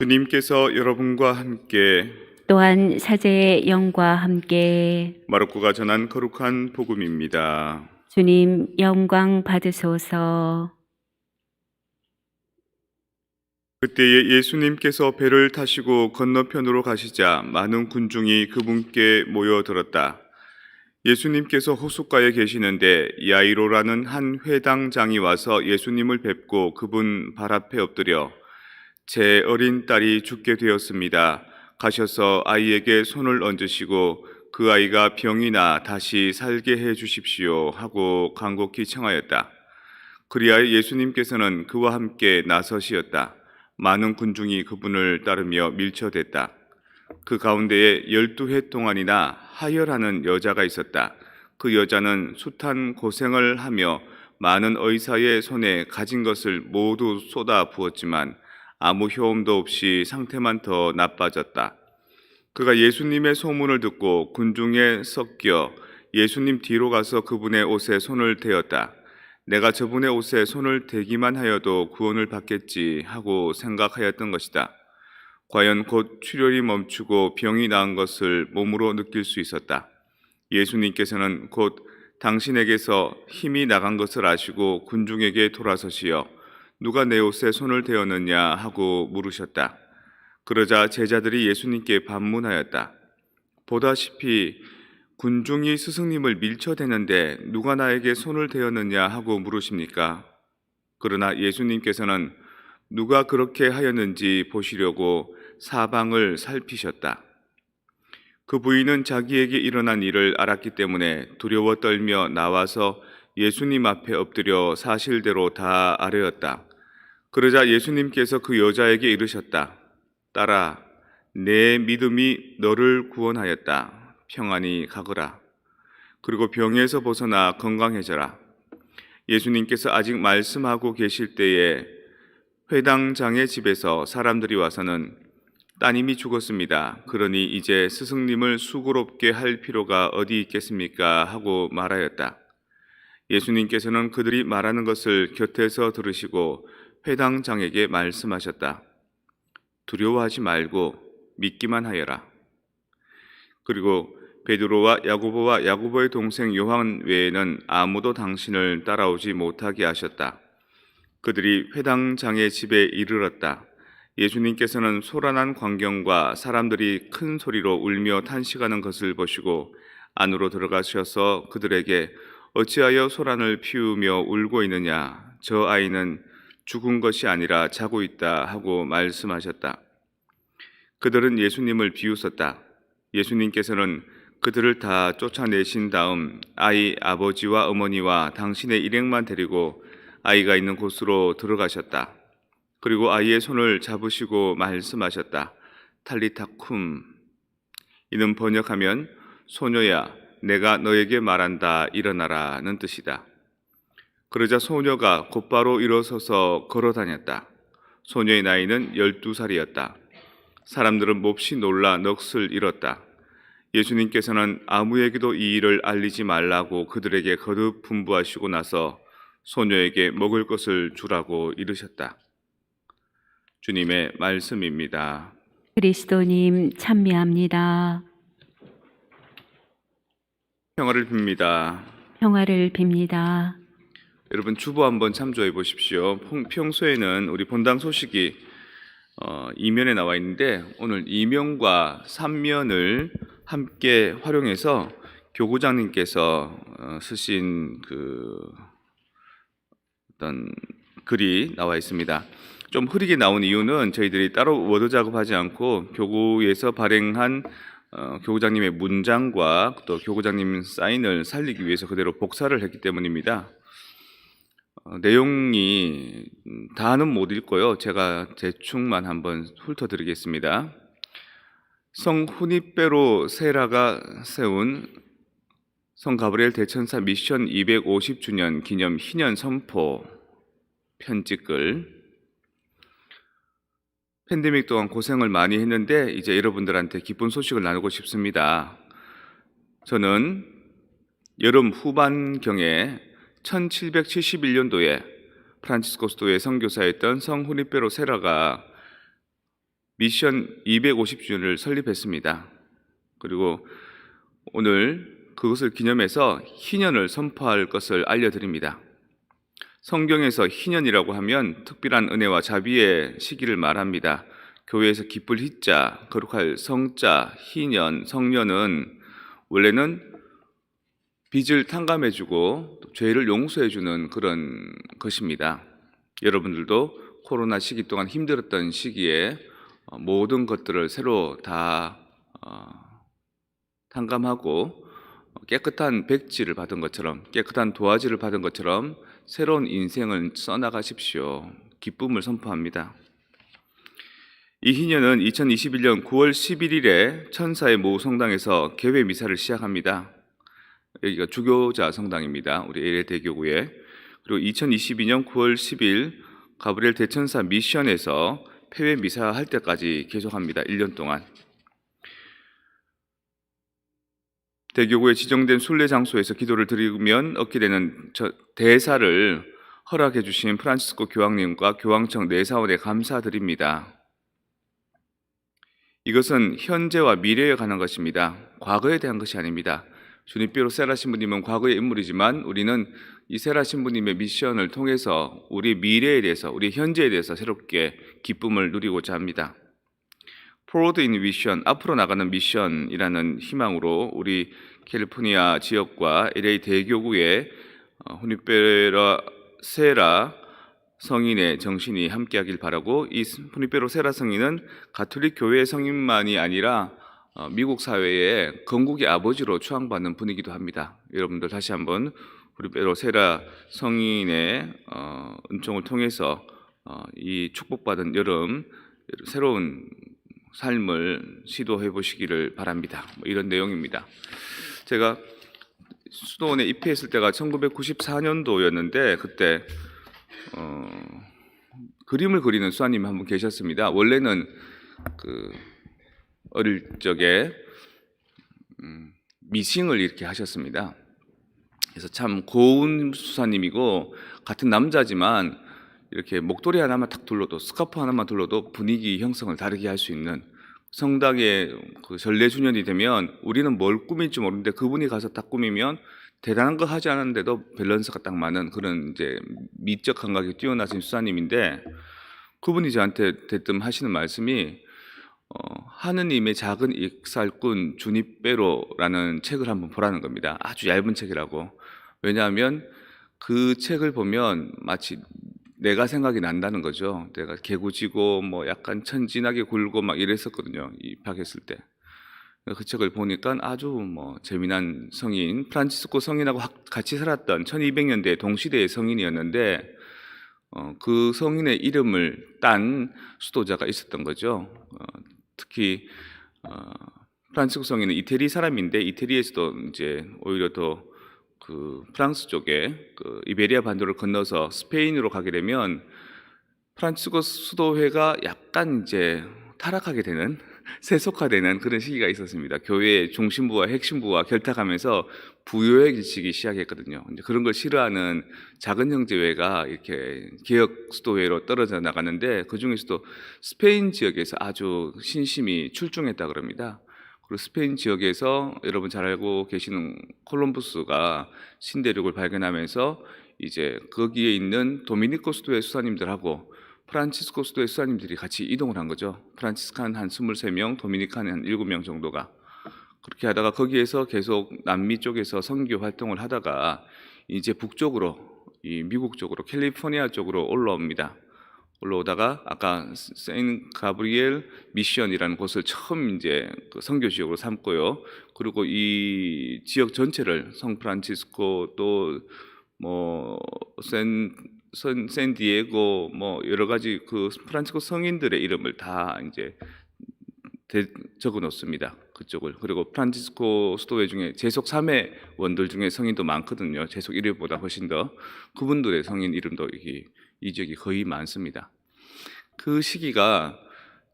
주님께서 여러분과 함께 또한 사제의 영과 함께 마르코가 전한 거룩한 복음입니다. 주님 영광 받으소서. 그때에 예수님께서 배를 타시고 건너편으로 가시자 많은 군중이 그분께 모여들었다. 예수님께서 호숫가에 계시는데 야이로라는 한 회당장이 와서 예수님을 뵙고 그분 발 앞에 엎드려 제 어린 딸이 죽게 되었습니다. 가셔서 아이에게 손을 얹으시고 그 아이가 병이 나 다시 살게 해 주십시오 하고 간곡히 청하였다. 그리하여 예수님께서는 그와 함께 나서시었다. 많은 군중이 그분을 따르며 밀쳐댔다. 그 가운데에 12해 동안이나 하혈하는 여자가 있었다. 그 여자는 숱한 고생을 하며 많은 의사의 손에 가진 것을 모두 쏟아 부었지만 아무 효험도 없이 상태만 더 나빠졌다. 그가 예수님의 소문을 듣고 군중에 섞여 예수님 뒤로 가서 그분의 옷에 손을 대었다. 내가 저분의 옷에 손을 대기만 하여도 구원을 받겠지 하고 생각하였던 것이다. 과연 곧 출혈이 멈추고 병이 나은 것을 몸으로 느낄 수 있었다. 예수님께서는 곧 당신에게서 힘이 나간 것을 아시고 군중에게 돌아서시어 누가 내 옷에 손을 대었느냐 하고 물으셨다. 그러자 제자들이 예수님께 반문하였다. 보다시피 군중이 스승님을 밀쳐대는데 누가 나에게 손을 대었느냐 하고 물으십니까? 그러나 예수님께서는 누가 그렇게 하였는지 보시려고 사방을 살피셨다. 그 부인은 자기에게 일어난 일을 알았기 때문에 두려워 떨며 나와서 예수님 앞에 엎드려 사실대로 다 아뢰었다. 그러자 예수님께서 그 여자에게 이르셨다. 딸아, 내 믿음이 너를 구원하였다. 평안히 가거라. 그리고 병에서 벗어나 건강해져라. 예수님께서 아직 말씀하고 계실 때에 회당장의 집에서 사람들이 와서는 따님이 죽었습니다. 그러니 이제 스승님을 수고롭게 할 필요가 어디 있겠습니까? 하고 말하였다. 예수님께서는 그들이 말하는 것을 곁에서 들으시고 회당장에게 말씀하셨다. 두려워하지 말고 믿기만 하여라. 그리고 베드로와 야고보와 야고보의 동생 요한 외에는 아무도 당신을 따라오지 못하게 하셨다. 그들이 회당장의 집에 이르렀다. 예수님께서는 소란한 광경과 사람들이 큰 소리로 울며 탄식하는 것을 보시고 안으로 들어가셔서 그들에게 어찌하여 소란을 피우며 울고 있느냐? 저 아이는 죽은 것이 아니라 자고 있다 하고 말씀하셨다. 그들은 예수님을 비웃었다. 예수님께서는 그들을 다 쫓아내신 다음 아이 아버지와 어머니와 당신의 일행만 데리고 아이가 있는 곳으로 들어가셨다. 그리고 아이의 손을 잡으시고 말씀하셨다. 탈리타 쿰. 이는 번역하면 소녀야, 내가 너에게 말한다, 일어나라는 뜻이다. 그러자 소녀가 곧바로 일어서서 걸어다녔다. 소녀의 나이는 12살이었다. 사람들은 몹시 놀라 넋을 잃었다. 예수님께서는 아무에게도 이 일을 알리지 말라고 그들에게 거듭 분부하시고 나서 소녀에게 먹을 것을 주라고 이르셨다. 주님의 말씀입니다. 그리스도님 참미합니다. 평화를 빕니다. 평화를 빕니다. 여러분 주보 한번 참조해 보십시오. 평소에는 우리 본당 소식이 2면에 나와 있는데 오늘 2면과 3면을 함께 활용해서 교구장님께서 쓰신 어떤 글이 나와 있습니다. 좀 흐리게 나온 이유는 저희들이 따로 워드 작업하지 않고 교구에서 발행한 교구장님의 문장과 또 교구장님 사인을 살리기 위해서 그대로 복사를 했기 때문입니다. 내용이 다는 못 읽고요. 제가 대충만 한번 훑어드리겠습니다. 성 후니페로 세라가 세운 성 가브리엘 대천사 미션 250주년 기념 희년 선포 편지글. 팬데믹 동안 고생을 많이 했는데 이제 여러분들한테 기쁜 소식을 나누고 싶습니다. 저는 여름 후반경에 1771년도에 프란치스코스도의 선교사였던 성 후니페로 세라가 미션 250주년을 설립했습니다. 그리고 오늘 그것을 기념해서 희년을 선포할 것을 알려드립니다. 성경에서 희년이라고 하면 특별한 은혜와 자비의 시기를 말합니다. 교회에서 기쁠 희자, 거룩할 성자, 희년, 성년은 원래는 빚을 탕감해주고 죄를 용서해주는 그런 것입니다. 여러분들도 코로나 시기 동안 힘들었던 시기에 모든 것들을 새로 다 탕감하고 깨끗한 백지를 받은 것처럼, 깨끗한 도화지를 받은 것처럼 새로운 인생을 써나가십시오. 기쁨을 선포합니다. 이 희년은 2021년 9월 11일에 천사의 모 성당에서 개회 미사를 시작합니다. 여기가 주교자 성당입니다. 우리 LA대교구에. 그리고 2022년 9월 10일 가브리엘 대천사 미션에서 폐회 미사할 때까지 계속합니다. 1년 동안. 대교구에 지정된 순례 장소에서 기도를 드리면 얻게 되는 대사를 허락해 주신 프란치스코 교황님과 교황청 내사원에 감사드립니다. 이것은 현재와 미래에 관한 것입니다. 과거에 대한 것이 아닙니다. 주니페로 세라 신부님은 과거의 인물이지만 우리는 이 세라 신부님의 미션을 통해서 우리 미래에 대해서, 우리 현재에 대해서 새롭게 기쁨을 누리고자 합니다. Forward in Vision, 앞으로 나가는 미션이라는 희망으로 우리 캘리포니아 지역과 LA 대교구의 후니페라 세라 성인의 정신이 함께하길 바라고, 이 후니페로 세라 성인은 가톨릭 교회의 성인만이 아니라 미국 사회의 건국의 아버지로 추앙받는 분이기도 합니다. 여러분들 다시 한번 후니페로 세라 성인의 은총을 통해서 이 축복받은 여름 새로운 삶을 시도해 보시기를 바랍니다. 이런 내용입니다. 제가 수도원에 입회했을 때가 1994년도였는데 그때 그림을 그리는 수아님이 한 분 계셨습니다. 원래는 어릴 적에 미싱을 이렇게 하셨습니다. 그래서 참 고운 수사님이고, 같은 남자지만 이렇게 목도리 하나만 탁 둘러도, 스카프 하나만 둘러도 분위기 형성을 다르게 할 수 있는, 성당의 그 전례주년이 되면 우리는 뭘 꾸밀지 모르는데 그분이 가서 딱 꾸미면 대단한 거 하지 않았는데도 밸런스가 딱 맞는 그런 이제 미적 감각이 뛰어나신 수사님인데, 그분이 저한테 대뜸 하시는 말씀이 하느님의 작은 익살꾼 주니페로라는 책을 한번 보라는 겁니다. 아주 얇은 책이라고. 왜냐하면 그 책을 보면 마치 내가 생각이 난다는 거죠. 내가 개구지고 뭐 약간 천진하게 굴고 막 이랬었거든요. 입학했을 때. 그 책을 보니까 아주 뭐 재미난 성인, 프란치스코 성인하고 같이 살았던 1200년대 동시대의 성인이었는데 그 성인의 이름을 딴 수도자가 있었던 거죠. 특히 프란치스코 성인은 이태리 사람인데 이태리에서도 이제 오히려 더 그 프랑스 쪽에 그 이베리아 반도를 건너서 스페인으로 가게 되면 프란치스코 수도회가 약간 이제 타락하게 되는, 세속화되는 그런 시기가 있었습니다. 교회의 중심부와 핵심부와 결탁하면서 부요해지기 시작했거든요. 이제 그런 걸 싫어하는 작은 형제회가 이렇게 개혁 수도회로 떨어져 나가는데, 그 중에서도 스페인 지역에서 아주 신심이 출중했다 그럽니다. 그리고 스페인 지역에서 여러분 잘 알고 계시는 콜럼부스가 신대륙을 발견하면서 이제 거기에 있는 도미니코 수도의 수사님들하고 프란치스코 수도의 수사님들이 같이 이동을 한 거죠. 프란치스칸 한 23명, 도미니칸 한 7명 정도가. 그렇게 하다가 거기에서 계속 남미 쪽에서 선교 활동을 하다가 이제 북쪽으로, 이 미국 쪽으로, 캘리포니아 쪽으로 올라옵니다. 올라오다가 아까 세인 가브리엘 미션이라는 곳을 처음 이제 그 선교 지역으로 삼고요. 그리고 이 지역 전체를 성 프란치스코 또 뭐 샌디에고 뭐 여러 가지 그 프란치스코 성인들의 이름을 다 이제 적어 놓습니다. 그쪽을. 그리고 프란치스코 수도회 중에 제속 3회 원들 중에 성인도 많거든요. 제속 1회보다 훨씬 더. 그분들의 성인 이름도 이 지역이 거의 많습니다. 그 시기가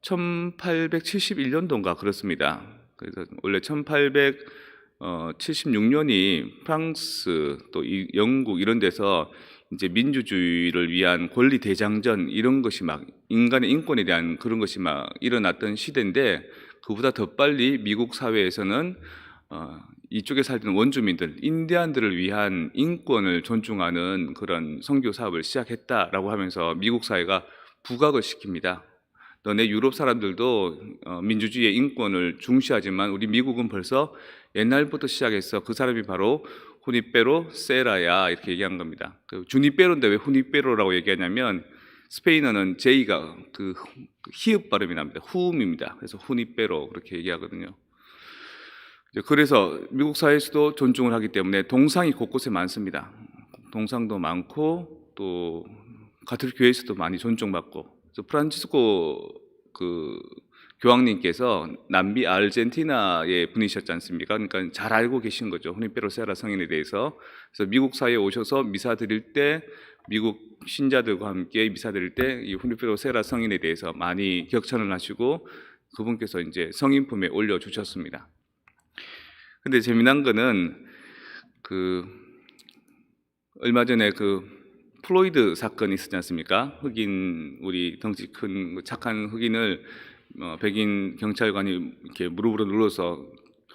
1871년도인가 그렇습니다. 그래서 원래 1876년이 프랑스 또 영국 이런 데서 이제 민주주의를 위한 권리 대장전 이런 것이 막 인간의 인권에 대한 그런 것이 막 일어났던 시대인데 그보다 더 빨리 미국 사회에서는 이쪽에 살던 원주민들, 인디안들을 위한 인권을 존중하는 그런 선교 사업을 시작했다라고 하면서 미국 사회가 부각을 시킵니다. 너네 유럽 사람들도 민주주의의 인권을 중시하지만 우리 미국은 벌써 옛날부터 시작했어. 그 사람이 바로 후니페로 세라야 이렇게 얘기한 겁니다. 그 주니페로인데 왜 후니페로라고 얘기하냐면 스페인어는 J가 그 히읗 발음이 납니다. 후음입니다. 그래서 후니페로 그렇게 얘기하거든요. 그래서 미국 사회에서도 존중을 하기 때문에 동상이 곳곳에 많습니다. 동상도 많고 또 가톨릭 교회에서도 많이 존중받고. 그래서 프란치스코 그 교황님께서 남미 아르헨티나의 분이셨지 않습니까? 그러니까 잘 알고 계신 거죠. 후니페로 세라 성인에 대해서. 그래서 미국 사회에 오셔서 미사 드릴 때 미국 신자들과 함께 미사 드릴 때 이 후니페로 세라 성인에 대해서 많이 격찬을 하시고 그분께서 이제 성인품에 올려 주셨습니다. 근데 재미난 거는 그 얼마 전에 그 플로이드 사건이 있었지 않습니까? 흑인 우리 덩치 큰 착한 흑인을 백인 경찰관이 이렇게 무릎으로 눌러서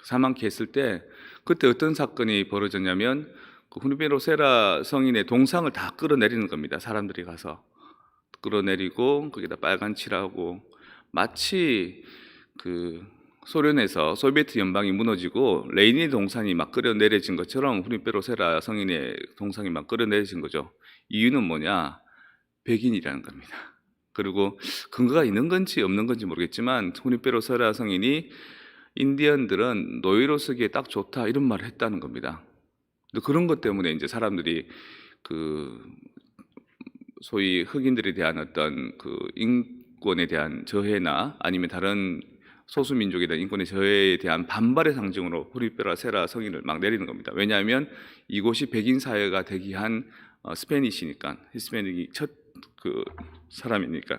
사망케 했을 때 그때 어떤 사건이 벌어졌냐면 그 후니페로 세라 성인의 동상을 다 끌어내리는 겁니다. 사람들이 가서 끌어내리고 거기다 빨간 칠하고 마치 그 소련에서 소비에트 연방이 무너지고 레닌 동상이 막 끌어내려진 것처럼 후니페로 세라 성인의 동상이 막 끌어내려진 거죠. 이유는 뭐냐? 백인이라는 겁니다. 그리고 근거가 있는 건지 없는 건지 모르겠지만 후니페로 세라 성인이 인디언들은 노예로 쓰기에 딱 좋다 이런 말을 했다는 겁니다. 그런 것 때문에 이제 사람들이 그 소위 흑인들에 대한 어떤 그 인권에 대한 저해나 아니면 다른 소수민족에 대한 인권의 저해에 대한 반발의 상징으로 후니페로 세라 성인을 막 내리는 겁니다. 왜냐하면 이곳이 백인 사회가 되기 한 스페니시니까, 히스패닉이 첫 그 사람이니까.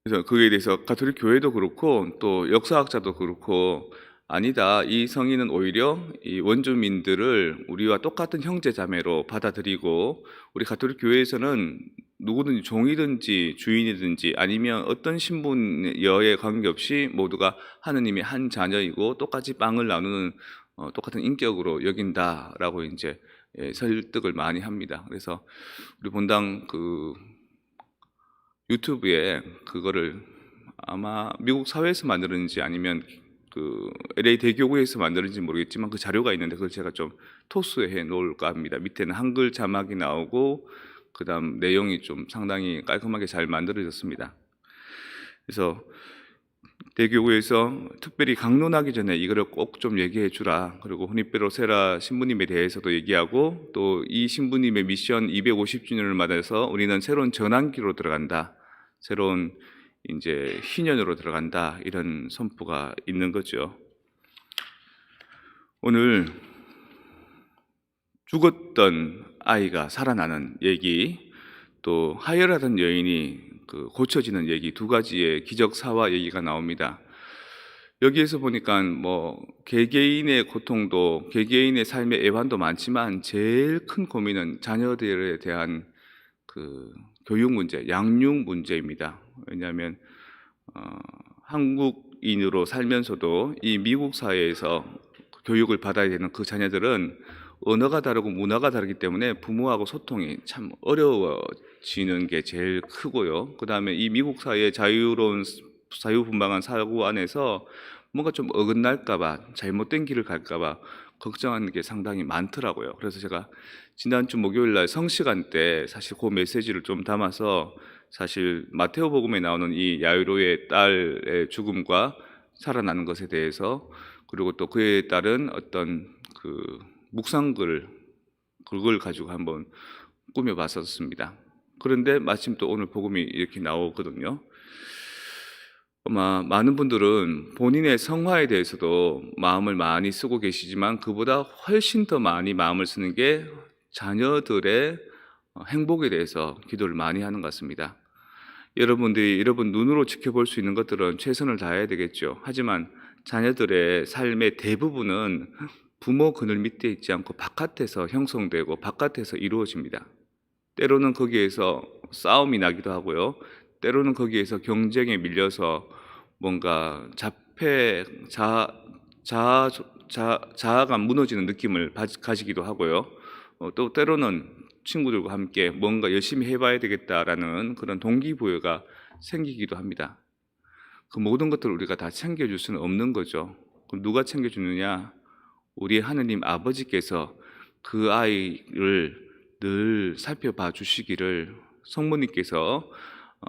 그래서 그에 대해서 가톨릭 교회도 그렇고 또 역사학자도 그렇고 아니다. 이 성인은 오히려 이 원주민들을 우리와 똑같은 형제 자매로 받아들이고 우리 가톨릭 교회에서는 누구든지 종이든지 주인이든지 아니면 어떤 신분여에 관계없이 모두가 하느님의 한 자녀이고 똑같이 빵을 나누는 똑같은 인격으로 여긴다라고 이제 설득을 많이 합니다. 그래서 우리 본당 그 유튜브에 그거를 아마 미국 사회에서 만들었는지 아니면 그 LA 대교구에서 만들었는지 모르겠지만 그 자료가 있는데 그걸 제가 좀 토스해 놓을까 합니다. 밑에는 한글 자막이 나오고 그다음 내용이 좀 상당히 깔끔하게 잘 만들어졌습니다. 그래서 대교구에서 특별히 강론하기 전에 이거를 꼭 좀 얘기해 주라. 그리고 후니페로 세라 신부님에 대해서도 얘기하고 또 이 신부님의 미션 250주년을 맞아서 우리는 새로운 전환기로 들어간다. 새로운 이제 희년으로 들어간다. 이런 선포가 있는 거죠. 오늘 죽었던 아이가 살아나는 얘기, 또 하혈하던 여인이 그 고쳐지는 얘기, 두 가지의 기적사화 얘기가 나옵니다. 여기에서 보니까 뭐 개개인의 고통도 개개인의 삶의 애환도 많지만 제일 큰 고민은 자녀들에 대한 그 교육 문제, 양육 문제입니다. 왜냐하면 한국인으로 살면서도 이 미국 사회에서 교육을 받아야 되는 그 자녀들은 언어가 다르고 문화가 다르기 때문에 부모하고 소통이 참 어려워지는 게 제일 크고요. 그 다음에 이 미국 사회의 자유로운 자유분방한 사고 안에서 뭔가 좀 어긋날까봐 잘못된 길을 갈까봐 걱정하는 게 상당히 많더라고요. 그래서 제가 지난주 목요일 날 성시간 때 사실 그 메시지를 좀 담아서 사실 마테오복음에 나오는 이 야이로의 딸의 죽음과 살아나는 것에 대해서 그리고 또 그에 따른 어떤 그 묵상글 그걸 가지고 한번 꾸며봤었습니다. 그런데 마침 또 오늘 복음이 이렇게 나오거든요. 아마 많은 분들은 본인의 성화에 대해서도 마음을 많이 쓰고 계시지만 그보다 훨씬 더 많이 마음을 쓰는 게 자녀들의 행복에 대해서 기도를 많이 하는 것 같습니다. 여러분들이 여러분 눈으로 지켜볼 수 있는 것들은 최선을 다해야 되겠죠. 하지만 자녀들의 삶의 대부분은 부모 그늘 밑에 있지 않고 바깥에서 형성되고 바깥에서 이루어집니다. 때로는 거기에서 싸움이 나기도 하고요. 때로는 거기에서 경쟁에 밀려서 뭔가 자아가 무너지는 느낌을 가지기도 하고요. 또 때로는 친구들과 함께 뭔가 열심히 해봐야 되겠다라는 그런 동기부여가 생기기도 합니다. 그 모든 것들을 우리가 다 챙겨줄 수는 없는 거죠. 그럼 누가 챙겨주느냐? 우리 하느님 아버지께서 그 아이를 늘 살펴봐 주시기를 성모님께서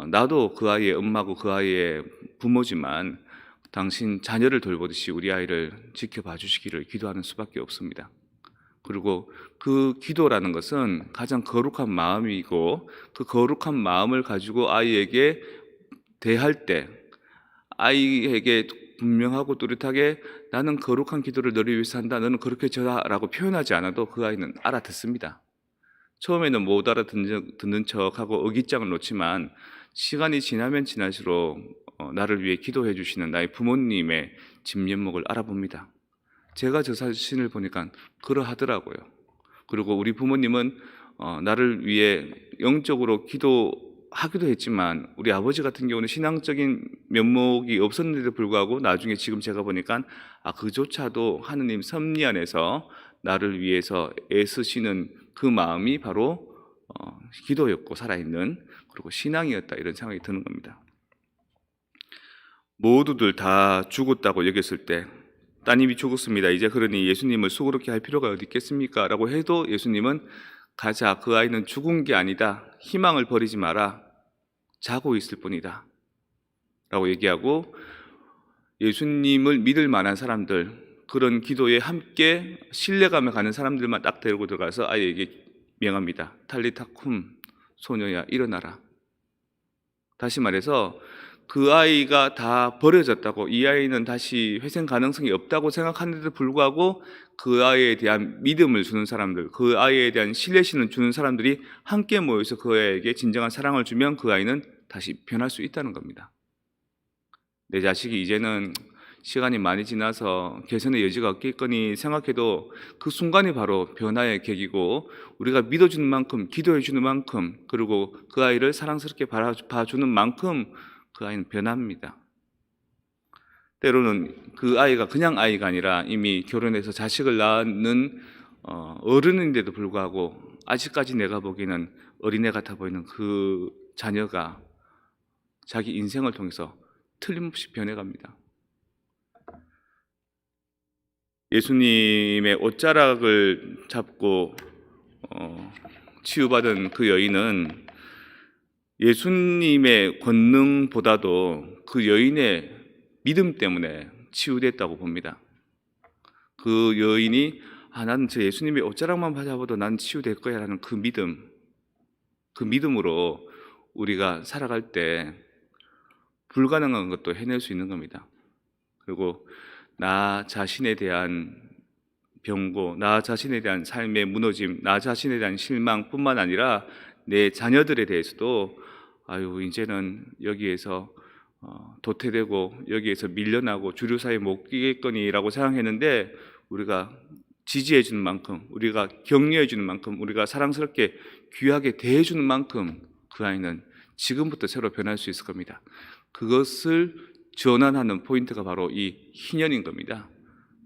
나도 그 아이의 엄마고 그 아이의 부모지만 당신 자녀를 돌보듯이 우리 아이를 지켜봐 주시기를 기도하는 수밖에 없습니다. 그리고 그 기도라는 것은 가장 거룩한 마음이고 그 거룩한 마음을 가지고 아이에게 대할 때 아이에게 분명하고 뚜렷하게 나는 거룩한 기도를 너를 위해서 한다. 너는 그렇게 저라고 표현하지 않아도 그 아이는 알아듣습니다. 처음에는 못 알아듣는 척하고 의기장을 놓지만 시간이 지나면 지날수록 나를 위해 기도해 주시는 나의 부모님의 진면목을 알아봅니다. 제가 저 자신을 보니까 그러하더라고요. 그리고 우리 부모님은 나를 위해 영적으로 기도하기도 했지만 우리 아버지 같은 경우는 신앙적인 면목이 없었는데도 불구하고 나중에 지금 제가 보니까 그조차도 하느님 섭리 안에서 나를 위해서 애쓰시는 그 마음이 바로 기도였고 살아있는 그리고 신앙이었다 이런 생각이 드는 겁니다. 모두들 다 죽었다고 여겼을 때 따님이 죽었습니다. 이제 그러니 예수님을 수고롭게 할 필요가 어디 있겠습니까? 라고 해도 예수님은 가자, 그 아이는 죽은 게 아니다. 희망을 버리지 마라. 자고 있을 뿐이다. 라고 얘기하고 예수님을 믿을 만한 사람들, 그런 기도에 함께 신뢰감을 가는 사람들만 딱 데리고 들어가서 아이에게 명합니다. 탈리타 쿰, 소녀야 일어나라. 다시 말해서 그 아이가 다 버려졌다고, 이 아이는 다시 회생 가능성이 없다고 생각하는데도 불구하고 그 아이에 대한 믿음을 주는 사람들, 그 아이에 대한 신뢰심을 주는 사람들이 함께 모여서 그 아이에게 진정한 사랑을 주면 그 아이는 다시 변할 수 있다는 겁니다. 내 자식이 이제는 시간이 많이 지나서 개선의 여지가 없겠거니 생각해도 그 순간이 바로 변화의 계기고 우리가 믿어주는 만큼, 기도해주는 만큼, 그리고 그 아이를 사랑스럽게 봐주는 만큼 그 아이는 변합니다. 때로는 그 아이가 그냥 아이가 아니라 이미 결혼해서 자식을 낳는 어른인데도 불구하고 아직까지 내가 보기에는 어린애 같아 보이는 그 자녀가 자기 인생을 통해서 틀림없이 변해갑니다. 예수님의 옷자락을 잡고 치유받은 그 여인은 예수님의 권능보다도 그 여인의 믿음 때문에 치유됐다고 봅니다. 그 여인이 나는 저 예수님의 옷자락만 잡아도 난 치유될 거야 라는 그 믿음으로 우리가 살아갈 때 불가능한 것도 해낼 수 있는 겁니다. 그리고 나 자신에 대한 병고, 나 자신에 대한 삶의 무너짐, 나 자신에 대한 실망뿐만 아니라 내 자녀들에 대해서도 이제는 여기에서 도태되고 여기에서 밀려나고 주류사에 못 끼겠거니라고 생각했는데 우리가 지지해 주는 만큼, 우리가 격려해 주는 만큼, 우리가 사랑스럽게 귀하게 대해 주는 만큼 그 아이는 지금부터 새로 변할 수 있을 겁니다. 그것을 전환하는 포인트가 바로 이 희년인 겁니다.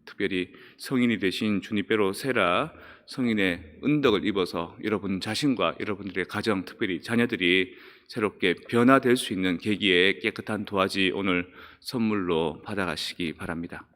특별히 성인이 되신 주니페로 세라 성인의 은덕을 입어서 여러분 자신과 여러분들의 가정, 특별히 자녀들이 새롭게 변화될 수 있는 계기에 깨끗한 도화지 오늘 선물로 받아가시기 바랍니다.